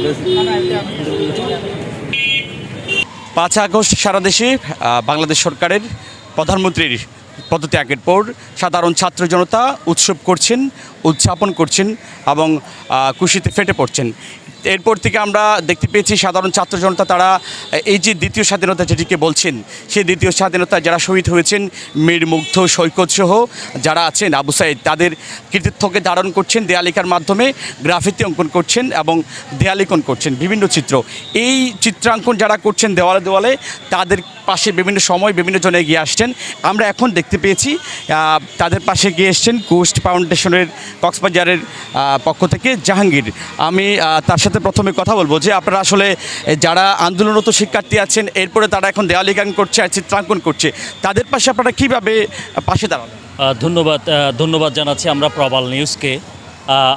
5 August সারা দেশে বাংলাদেশ সরকারের প্রধানমন্ত্রীর পদত্যাগের পর সাধারণ ছাত্র জনতা উৎসব করছেন, উদযাপন করছেন এবং খুশিতে ফেটে পড়ছেন। এরপর থেকে আমরা দেখতে পেয়েছি সাধারণ ছাত্র জনতা তারা এই যে দ্বিতীয় স্বাধীনতা যেটিকে বলছেন, সেই দ্বিতীয় স্বাধীনতা যারা শহীদ হয়েছেন মীর মুগ্ধ সৈকত সহ যারা আছেন আবু সাইদ, তাদের কৃতিত্বকে ধারণ করছেন, দেয়ালিকার মাধ্যমে গ্রাফিতি অঙ্কন করছেন এবং দেয়ালিকন করছেন বিভিন্ন চিত্র। এই চিত্রাঙ্কন যারা করছেন দেওয়ালে দেওয়ালে, তাদের পাশে বিভিন্ন সময় বিভিন্ন জন এগিয়ে আসছেন। আমরা এখন দেখতে পেয়েছি তাদের পাশে গিয়ে এসছেন কোস্ট ফাউন্ডেশনের কক্সবাজারের পক্ষ থেকে জাহাঙ্গীর। আমি তার সাথে প্রথমে কথা বলবো যে আপনারা আসলে যারা আন্দোলনরত শিক্ষার্থী আছেন, এরপরে তারা এখন দেওয়ালিকান করছে আর চিত্রাঙ্কন করছে, তাদের পাশে আপনারা কীভাবে পাশে দাঁড়াবেন? ধন্যবাদ জানাচ্ছি আমরা প্রবাল নিউজকে।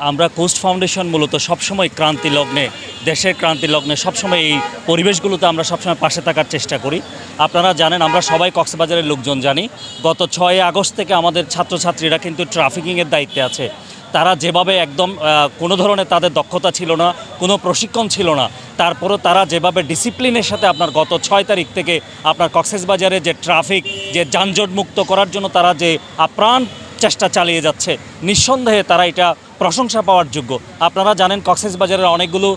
আমরা কোস্ট ফাউন্ডেশন মূলত সবসময় ক্রান্তি লগ্নে, দেশের ক্রান্তি লগ্নে সবসময় এই পরিবেশগুলোতে আমরা সবসময় পাশে থাকার চেষ্টা করি। আপনারা জানেন, আমরা সবাই কক্সবাজারের লোকজন জানি, গত 6 আগস্ট থেকে আমাদের ছাত্রছাত্রীরা কিন্তু ট্রাফিকিংয়ের দায়িত্বে আছে। তারা যেভাবে একদম কোনো ধরনের তাদের দক্ষতা ছিল না, কোনো প্রশিক্ষণ ছিল না, তারপরও তারা যেভাবে ডিসিপ্লিনের সাথে আপনার গত 6 তারিখ থেকে আপনার কক্সবাজারে যে ট্রাফিক, যে যানজট মুক্ত করার জন্য তারা যে আপ্রাণ চেষ্টা চালিয়ে যাচ্ছে, নিঃসন্দেহে তারা এটা প্রশংসা পাওয়ার যোগ্য। আপনারা জানেন কক্সবাজারের অনেকগুলো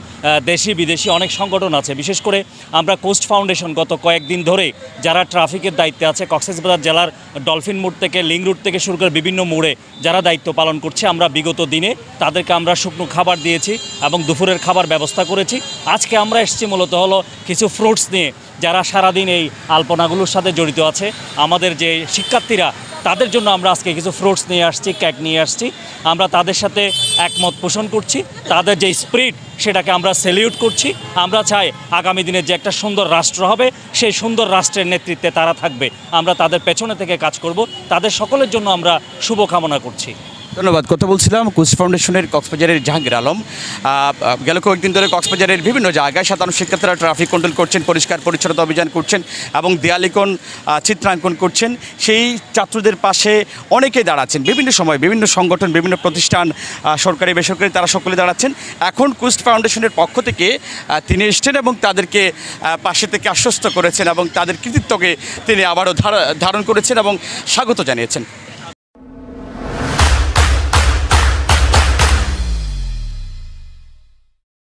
দেশি বিদেশি অনেক সংগঠন আছে। বিশেষ করে আমরা কোস্ট ফাউন্ডেশন গত কয়েকদিন ধরে যারা ট্রাফিকের দায়িত্বে আছে, কক্সবাজার জেলার ডলফিন মোড় থেকে লিং রুট থেকে শুরু করে বিভিন্ন মোড়ে যারা দায়িত্ব পালন করছে, আমরা বিগত দিনে তাদেরকে আমরা শুকনো খাবার দিয়েছি এবং দুপুরের খাবার ব্যবস্থা করেছি। আজকে আমরা এসেছি মূলত হলো কিছু ফ্রুটস নিয়ে, যারা সারাদিন এই আলপনাগুলোর সাথে জড়িত আছে, আমাদের যে শিক্ষার্থীরা, তাদের জন্য আমরা আজকে কিছু ফ্রুটস নিয়ে আসছি, কেক নিয়ে আসছি। আমরা তাদের সাথে একমত পোষণ করছি, তাদের যে স্পিরিট সেটাকে আমরা স্যালিউট করছি। আমরা চাই আগামী দিনে যে একটা সুন্দর রাষ্ট্র হবে, সেই সুন্দর রাষ্ট্রের নেতৃত্বে তারা থাকবে। আমরা তাদের পেছনে থেকে কাজ করব, তাদের সকলের জন্য আমরা শুভকামনা করছি। ধন্যবাদ। কথা বলছিলাম কোস্ট ফাউন্ডেশনের কক্সবাজারের জাহাঙ্গীর আলম। গেল কয়েকদিন ধরে কক্সবাজারের বিভিন্ন জায়গায় সাধারণ শিক্ষার্থীরা ট্রাফিক কন্ট্রোল করছেন, পরিষ্কার পরিচ্ছন্নতা অভিযান করছেন এবং দেয়ালিকন চিত্রাঙ্কন করছেন। সেই ছাত্রদের পাশে অনেকেই দাঁড়াচ্ছেন, বিভিন্ন সময় বিভিন্ন সংগঠন, বিভিন্ন প্রতিষ্ঠান, সরকারি বেসরকারি, তারা সকলে দাঁড়াচ্ছেন। এখন কোস্ট ফাউন্ডেশনের পক্ষ থেকে তিনি এসছেন এবং তাদেরকে পাশে থেকে আশ্বস্ত করেছেন এবং তাদের কৃতিত্বকে তিনি আবারও ধারণ করেছেন এবং স্বাগত জানিয়েছেন।